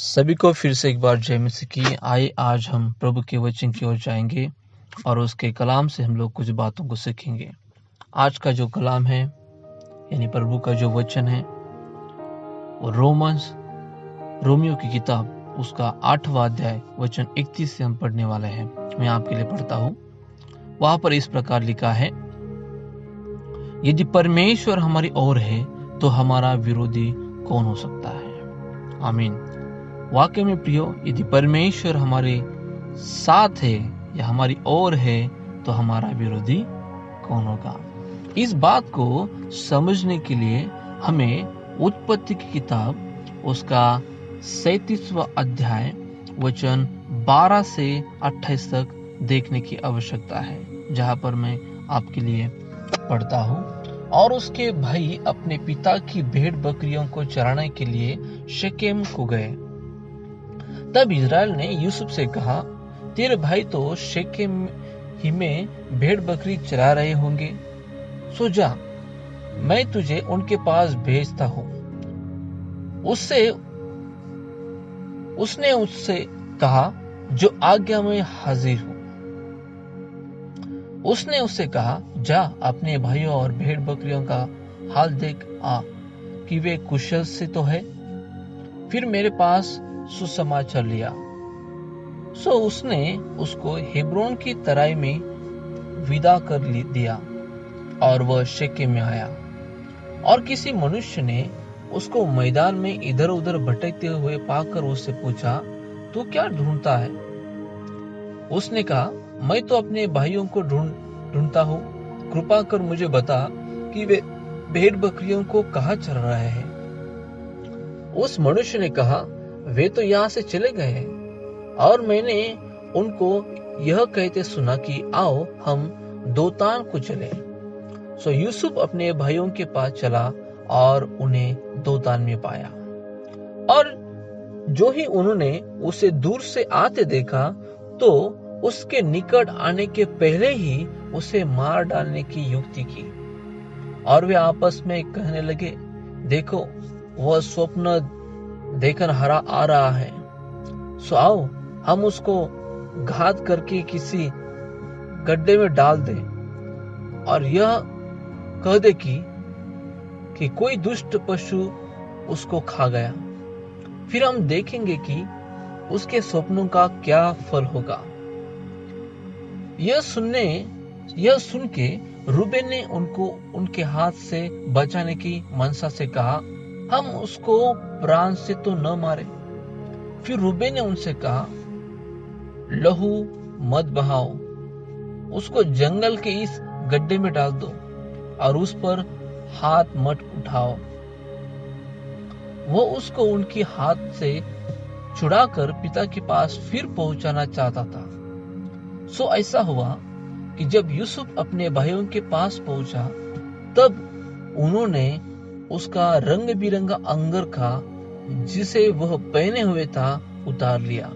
सभी को फिर से एक बार जय मसीह की। आइए आज हम प्रभु के वचन की ओर जाएंगे और उसके कलाम से हम लोग कुछ बातों को सीखेंगे। आज का जो कलाम है यानी प्रभु का जो वचन है वो रोमियो की किताब उसका 8वां अध्याय वचन 31 से हम पढ़ने वाले हैं। मैं आपके लिए पढ़ता हूँ। वहां पर इस प्रकार लिखा है, यदि परमेश्वर हमारी ओर है तो हमारा विरोधी कौन हो सकता है। आमीन। वाकई में प्रियो, यदि परमेश्वर हमारे साथ है या हमारी ओर है तो हमारा विरोधी कौन होगा। इस बात को समझने के लिए हमें उत्पत्ति की किताब उसका 37वां अध्याय वचन 12 से 28 तक देखने की आवश्यकता है, जहां पर मैं आपके लिए पढ़ता हूं। और उसके भाई अपने पिता की भेड़ बकरियों को चराने के लिए शेकेम को गए। तब इज़राइल ने यूसुफ से कहा, तेरे भाई तो शेकेम ही में भेड़ बकरी चरा रहे होंगे, सो जा, मैं तुझे उनके पास भेजता हूं। उसने उससे कहा, जो आज्ञा में हाजिर हूं। उसने उससे कहा, जा अपने भाइयों और भेड़ बकरियों का हाल देख आ कि वे कुशल से तो है। फिर मेरे पास सुसमाचार लिया। सो उसने उसको हेब्रोन की तराई में विदा कर दिया और वह शेकेम में आया। और किसी मनुष्य ने उसको मैदान में इधर उधर भटकते हुए पाकर उससे पूछा, तू क्या ढूंढता है? उसने कहा, मैं तो अपने भाइयों को ढूंढता हूँ। कृपा कर मुझे बता कि वे भेड़ बकरियों को कहाँ चर रहे हैं। उस मनुष्य ने कहा, वे तो यहाँ से चले गए हैं और मैंने उनको यह कहते सुना कि आओ हम दोतान को चले। सो यूसुफ अपने भाइयों के पास चला और उन्हें दोतान में पाया। और जो ही उन्होंने उसे दूर से आते देखा तो उसके निकट आने के पहले ही उसे मार डालने की युक्ति की। और वे आपस में कहने लगे, देखो वह स्वप्न देखन हरा आ रहा है, सो आओ हम उसको घात करके किसी गड्ढे में डाल दे और यह कह दे कि कोई दुष्ट पशु उसको खा गया। फिर हम देखेंगे कि उसके स्वप्नों का क्या फल होगा। यह सुन के रूबेन ने उनको उनके हाथ से बचाने की मनसा से कहा, हम उसको प्राण से तो न मारे। फिर रूबेन ने उनसे कहा, लहू मत बहाओ, उसको जंगल के इस गड्ढे में डाल दो और उस पर हाथ मत उठाओ। वो उसको उनके हाथ से छुड़ाकर पिता के पास फिर पहुंचाना चाहता था। सो ऐसा हुआ कि जब यूसुफ अपने भाइयों के पास पहुंचा तब उन्होंने उसका रंग बिरंगा अंगरखा जिसे वह पहने हुए था उतार लिया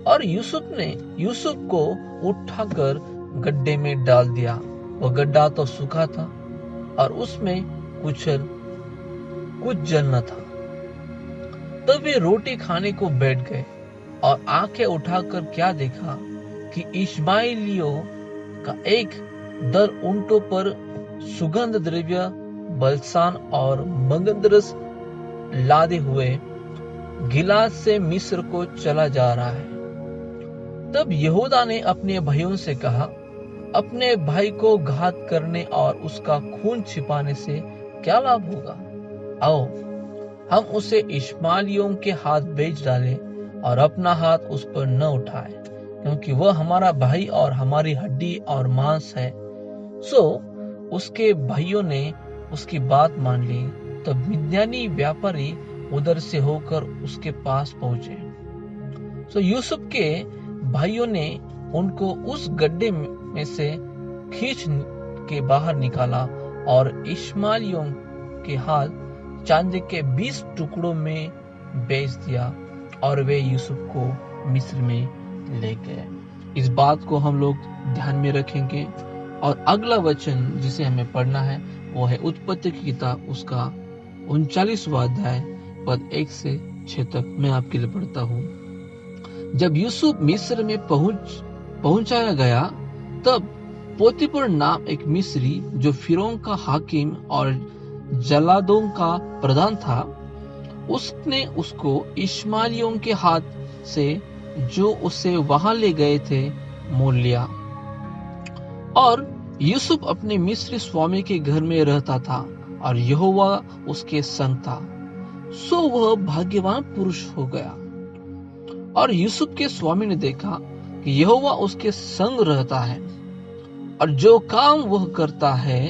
और यूसुफ को उठाकर गड्ढे में डाल दिया। वह गड्ढा तो सूखा था और उसमें कुछ जल न था। तब वे रोटी खाने को बैठ गए और आंखें उठाकर क्या देखा कि इश्माएलियों का एक दल ऊंटों पर सुगंध द्रव्य, बलसान और मगंदरस लादे हुए गिलाद से मिस्र को चला जा रहा है। तब यहूदा ने अपने भाइयों से कहा, अपने भाई को घात करने और उसका खून छिपाने से क्या लाभ होगा। आओ हम उसे इश्माएलियों के हाथ बेच डालें और अपना हाथ उस पर न उठाए, क्योंकि वह हमारा भाई और हमारी हड्डी और मांस है। सो उसके भाइयों ने उसकी बात मान ली। तब मिद्यानी व्यापारी उधर से होकर उसके पास पहुंचे। सो यूसुफ के भाइयों ने उनको उस गड्ढे में से खींच के बाहर निकाला और इश्माएलियों के हाथ चांदी के 20 टुकड़ों में बेच दिया और वे यूसुफ को मिस्र में ले गए। इस बात को हम लोग ध्यान में रखेंगे। और अगला वचन जिसे हमें पढ़ना है वो है उत्पत्ति की किताब उसका 39वां अध्याय पद 1 से 6 तक मैं आपके लिए पढ़ता हूँ। जब यूसुफ मिस्र में पहुंचाया गया, तब पोतीफर नाम एक मिस्री, जो फिरौन का हाकिम और जल्लादों का प्रधान था, उसने उसको इश्माएलियों के हाथ से, जो उसे वहां ले गए थे, मोल लिया। और यूसुफ अपने मिस्री स्वामी के घर में रहता था और यहोवा उसके संग था, सो वह भाग्यवान पुरुष हो गया। और यूसुफ के स्वामी ने देखा कि यहोवा उसके संग रहता है और जो काम वह करता है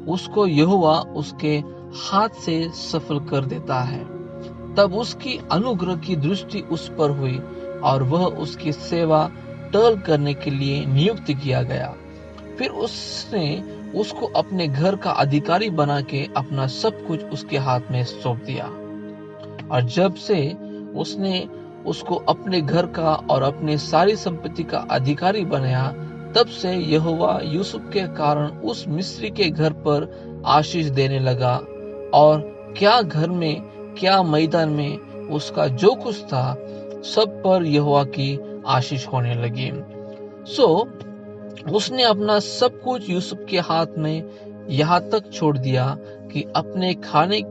उसको यहोवा उसके हाथ से सफल कर देता है। तब उसकी अनुग्रह की दृष्टि उस पर हुई और वह उसकी सेवा टहल करने के लिए नियुक्त किया गया। फिर उसने उसको अपने घर का अधिकारी बना के अपना सब कुछ उसके हाथ में सौंप दिया। और जब से उसने उसको अपने घर का और अपने सारी संपत्ति का अधिकारी बनाया, तब से यहोवा यूसुफ के कारण उस मिस्री के घर पर आशीष देने लगा, और क्या घर में क्या मैदान में उसका जो कुछ था सब पर यहोवा की आशीष होने लगी। सो उसने अपना सब कुछ यूसुफ के हाथ में यहाँ तक छोड़ दिया कि अपने खाने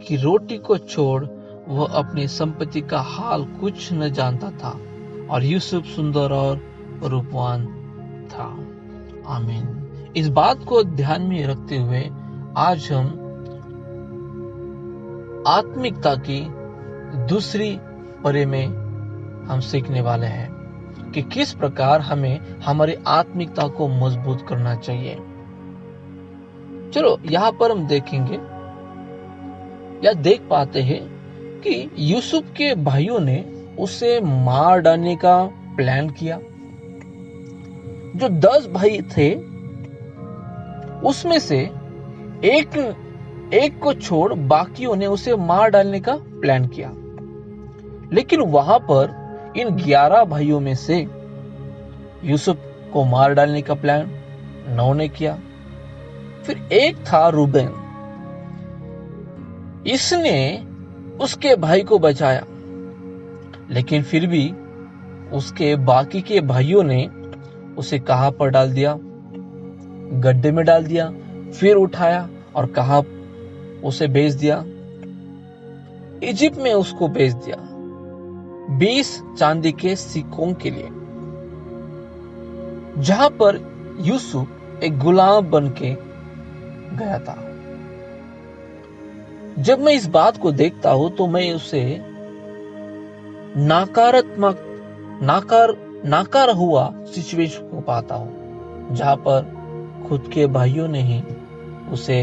की रोटी को छोड़ वह अपनी संपत्ति का हाल कुछ न जानता था, और यूसुफ सुंदर और रूपवान था। आमीन। इस बात को ध्यान में रखते हुए आज हम आत्मिकता की दूसरी परे में हम सीखने वाले हैं कि किस प्रकार हमें हमारी आत्मिकता को मजबूत करना चाहिए। चलो यहाँ पर हम देखेंगे या देख पाते हैं कि यूसुफ के भाइयों ने उसे मार डालने का प्लान किया। जो 10 भाई थे उसमें से एक को छोड़ बाकियों ने उसे मार डालने का प्लान किया। लेकिन वहां पर इन 11 भाइयों में से यूसुफ को मार डालने का प्लान 9 ने किया। फिर एक था रूबेन, इसने उसके भाई को बचाया, लेकिन फिर भी उसके बाकी के भाइयों ने उसे कहां पर डाल दिया? गड्ढे में डाल दिया। फिर उठाया और कहां उसे भेज दिया? इजिप्ट में उसको भेज दिया 20 चांदी के सिक्कों के लिए, जहां पर यूसुफ एक गुलाम बन के गया था। जब मैं इस बात को देखता हूं तो मैं उसे नाकार हुआ सिचुएशन को पाता हूं, जहां पर खुद के भाइयों ने ही उसे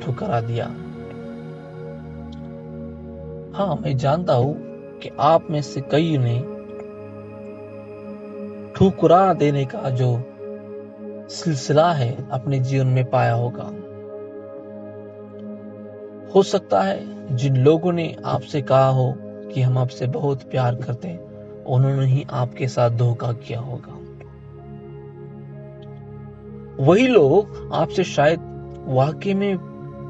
ठुकरा दिया। हाँ, मैं जानता हूं कि आप में से कई ने ठुकरा देने का जो सिलसिला है अपने जीवन में पाया होगा। हो सकता है जिन लोगों ने आपसे कहा हो कि हम आपसे बहुत प्यार करते हैं, उन्होंने ही आपके साथ धोखा किया होगा। वही लोग आपसे शायद वाकई में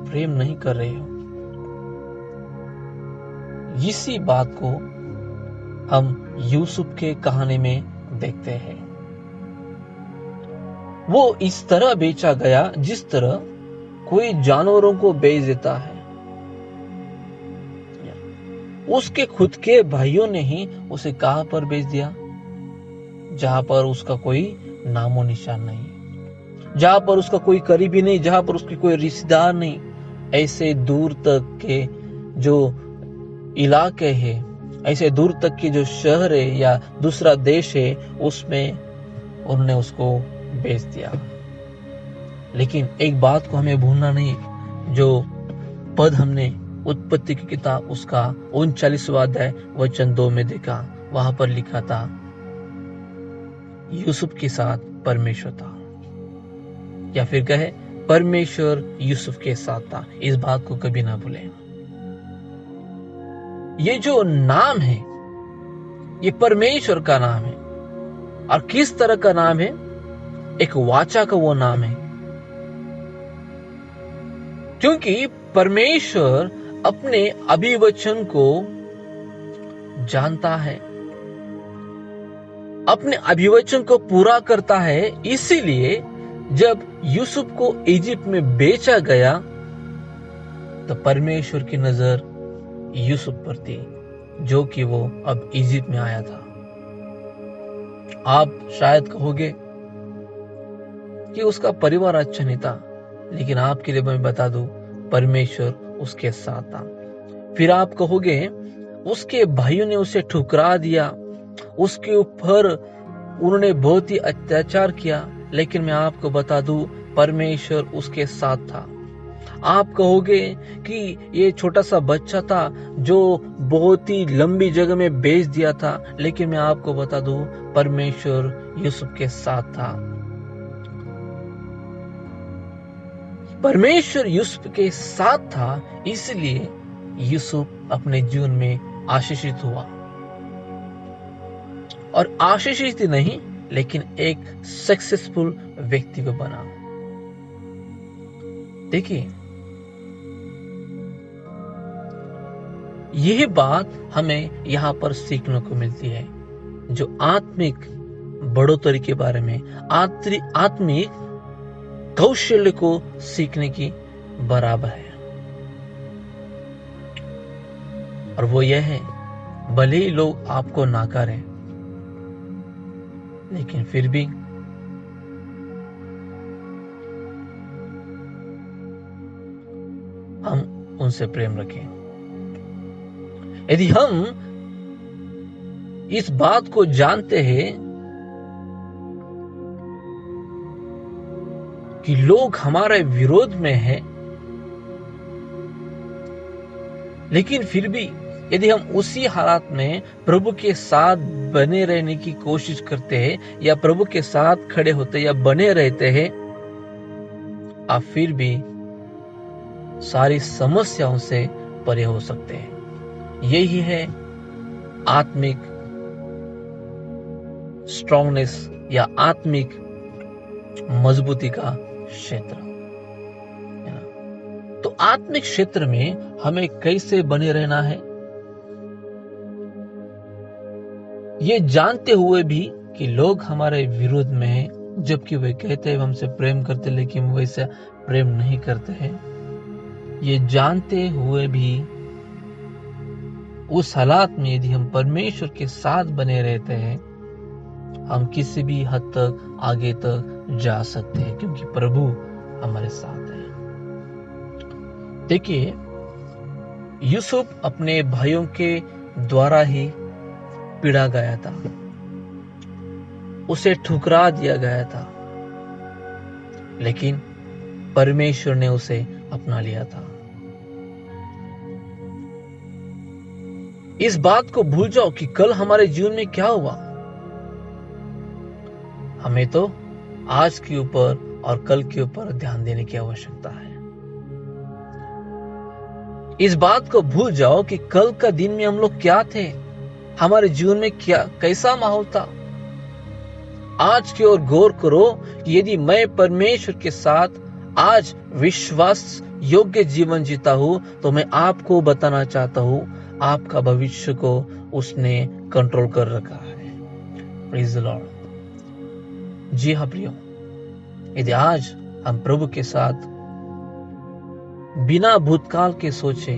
प्रेम नहीं कर रहे हो। इसी बात को हम यूसुफ के कहानी में देखते हैं। वो इस तरह बेचा गया जिस तरह कोई जानवरों को बेच देता है। उसके खुद के भाइयों ने ही उसे कहां पर बेच दिया? जहां पर उसका कोई नामो निशान नहीं, जहां पर उसका कोई करीबी नहीं, जहां पर उसके कोई रिश्तेदार नहीं। ऐसे दूर तक के जो इलाके हैं, ऐसे दूर तक के जो शहर है या दूसरा देश है, उसमें उन्होंने उसको बेच दिया। लेकिन एक बात को हमें भूलना नहीं, जो पद हमने उत्पत्ति की किताब उसका 39वां अध्याय वचन 2 में देखा, वहां पर लिखा था यूसुफ के साथ परमेश्वर था, या फिर कहे परमेश्वर यूसुफ के साथ था। इस बात को कभी ना भूलें। ये जो नाम है ये परमेश्वर का नाम है। और किस तरह का नाम है? एक वाचा का वो नाम है, क्योंकि परमेश्वर अपने अभिवचन को जानता है, अपने अभिवचन को पूरा करता है। इसीलिए जब यूसुफ को इजिप्ट में बेचा गया तो परमेश्वर की नजर यूसुफ पर थी, जो कि वो अब इजिप्ट में आया था। आप शायद कहोगे कि उसका परिवार अच्छा नहीं था, लेकिन आपके लिए मैं बता दूं, परमेश्वर उसके साथ था। फिर आप कहोगे उसके भाइयों ने उसे ठुकरा दिया, उसके ऊपर उन्होंने बहुत ही अत्याचार किया, लेकिन मैं आपको बता दूं, परमेश्वर उसके साथ था। आप कहोगे कि ये छोटा सा बच्चा था जो बहुत ही लंबी जगह में बेच दिया था, लेकिन मैं आपको बता दूं, परमेश्वर यूसुफ के साथ था। परमेश्वर यूसुफ के साथ था, इसलिए यूसुफ अपने जीवन में आशीषित हुआ। और आशीषित ही नहीं, लेकिन एक सक्सेसफुल व्यक्ति को बना। देखिए, यह बात हमें यहां पर सीखने को मिलती है, जो आत्मिक बढ़ोतरी के बारे में, आत्मिक कौशल्य को सीखने की बराबर है। और वो यह है, भले ही लोग आपको नाकारें, लेकिन फिर भी हम उनसे प्रेम रखें। यदि हम इस बात को जानते हैं कि लोग हमारे विरोध में हैं, लेकिन फिर भी यदि हम उसी हालात में प्रभु के साथ बने रहने की कोशिश करते हैं, या प्रभु के साथ खड़े होते या बने रहते हैं, आप फिर भी सारी समस्याओं से परे हो सकते हैं। यही है आत्मिक स्ट्रांगनेस या आत्मिक मजबूती का क्षेत्र, है ना। तो आत्मिक क्षेत्र में हमें कैसे बने रहना है, ये जानते हुए भी कि लोग हमारे विरोध में हैं, जबकि वे कहते हैं हमसे प्रेम करते, लेकिन वैसे प्रेम नहीं करते हैं। ये जानते हुए भी उस हालात में यदि हम परमेश्वर के साथ बने रहते हैं, हम किसी भी हद तक आगे तक जा सकते हैं, क्योंकि प्रभु हमारे साथ है। देखिए, यूसुफ अपने भाइयों के द्वारा ही पीड़ा गया था, उसे ठुकरा दिया गया था, लेकिन परमेश्वर ने उसे अपना लिया था। इस बात को भूल जाओ कि कल हमारे जीवन में क्या हुआ। हमें तो आज के ऊपर और कल के ऊपर ध्यान देने की आवश्यकता है। इस बात को भूल जाओ कि कल का दिन में हम लोग क्या थे, हमारे जीवन में क्या कैसा माहौल था। आज की ओर गौर करो कि यदि मैं परमेश्वर के साथ आज विश्वास योग्य जीवन जीता हूं, तो मैं आपको बताना चाहता हूं, आपका भविष्य को उसने कंट्रोल कर रखा है। Praise the Lord. जी हाँ प्रियो, यदि आज हम प्रभु के साथ बिना भूतकाल के सोचे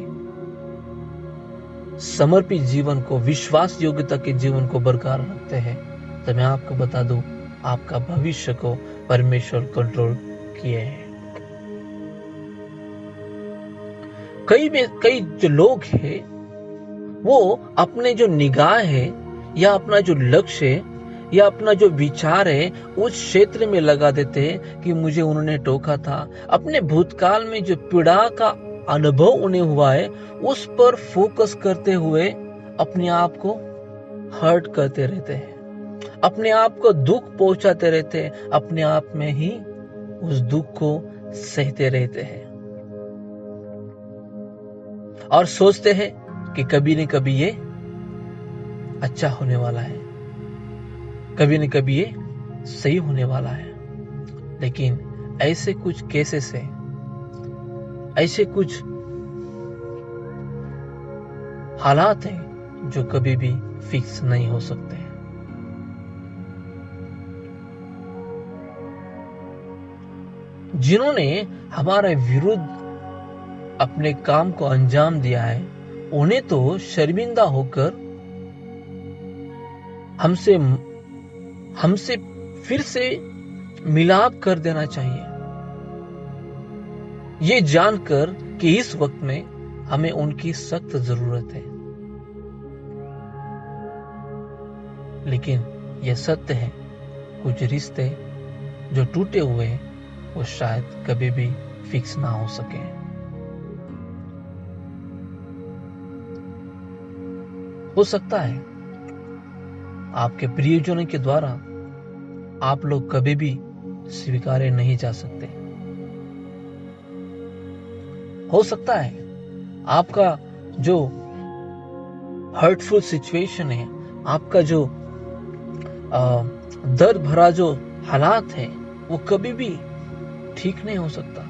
समर्पित जीवन को, विश्वास योग्यता के जीवन को बरकरार रखते हैं, तो मैं आपको बता दूं, आपका भविष्य को परमेश्वर कंट्रोल किए हैं। कई जो लोग हैं, वो अपने जो निगाह है या अपना जो लक्ष्य है या अपना जो विचार है उस क्षेत्र में लगा देते हैं कि मुझे उन्होंने टोका था। अपने भूतकाल में जो पीड़ा का अनुभव उन्हें हुआ है, उस पर फोकस करते हुए अपने आप को हर्ट करते रहते हैं, अपने आप को दुख पहुंचाते रहते हैं, अपने आप में ही उस दुख को सहते रहते हैं और सोचते हैं कि कभी न कभी ये अच्छा होने वाला है, कभी न कभी ये सही होने वाला है। लेकिन ऐसे कुछ केसेस है, ऐसे कुछ हालात हैं जो कभी भी फिक्स नहीं हो सकते। जिन्होंने हमारे विरुद्ध अपने काम को अंजाम दिया है, उन्हें तो शर्मिंदा होकर हमसे फिर से मिलाप कर देना चाहिए, ये जानकर कि इस वक्त में हमें उनकी सख्त जरूरत है। लेकिन यह सत्य है, कुछ रिश्ते जो टूटे हुए हैं वो शायद कभी भी फिक्स ना हो सके। हो सकता है आपके प्रियजनों के द्वारा आप लोग कभी भी स्वीकारे नहीं जा सकते। हो सकता है आपका जो हर्टफुल सिचुएशन है, आपका जो दर्द भरा जो हालात है, वो कभी भी ठीक नहीं हो सकता।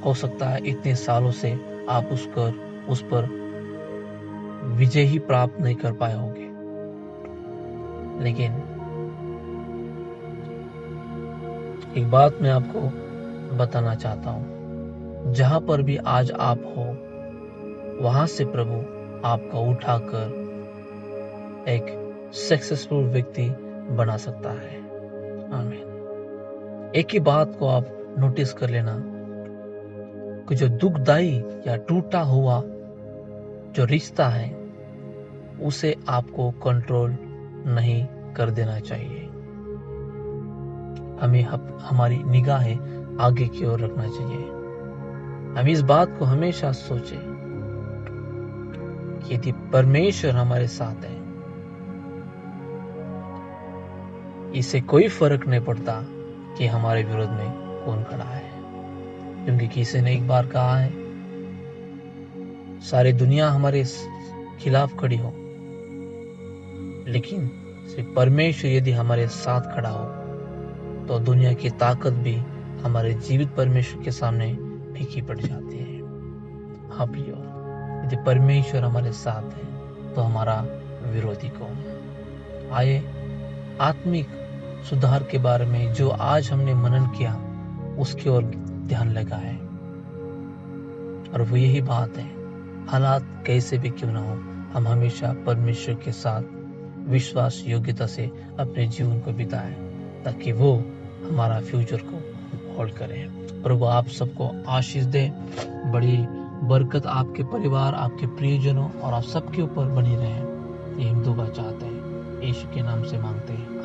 हो सकता है इतने सालों से आप उस पर विजय ही प्राप्त नहीं कर पाए होंगे। लेकिन एक बात मैं आपको बताना चाहता हूं, जहां पर भी आज आप हो, वहां से प्रभु आपका उठाकर एक सक्सेसफुल व्यक्ति बना सकता है। आमीन। एक ही बात को आप नोटिस कर लेना कि जो दुखदाई या टूटा हुआ जो रिश्ता है, उसे आपको कंट्रोल नहीं कर देना चाहिए। हमें हमारी निगाहें आगे की ओर रखना चाहिए। हम इस बात को हमेशा सोचें कि यदि परमेश्वर हमारे साथ है, इससे कोई फर्क नहीं पड़ता कि हमारे विरोध में कौन खड़ा है। क्योंकि किसी ने एक बार कहा है, सारी दुनिया हमारे खिलाफ खड़ी हो, लेकिन सिर्फ परमेश्वर यदि हमारे साथ खड़ा हो तो दुनिया की ताकत भी हमारे जीवित परमेश्वर के सामने फीकी पड़ जाती है। हाँ प्रियो, यदि परमेश्वर हमारे साथ है तो हमारा विरोधी कौन? आइए आत्मिक सुधार के बारे में जो आज हमने मनन किया उसकी ओर ध्यान लगाए। और वो यही बात है, हालात कैसे भी क्यों ना हो, हम हमेशा परमेश्वर के साथ विश्वास योग्यता से अपने जीवन को बिताएं, ताकि वो हमारा फ्यूचर को होल्ड करे। प्रभु आप सबको आशीष दे, बड़ी बरकत आपके परिवार, आपके प्रियजनों और आप सबके ऊपर बनी रहे। ये हम दुआ चाहते हैं, यीशु के नाम से मांगते हैं।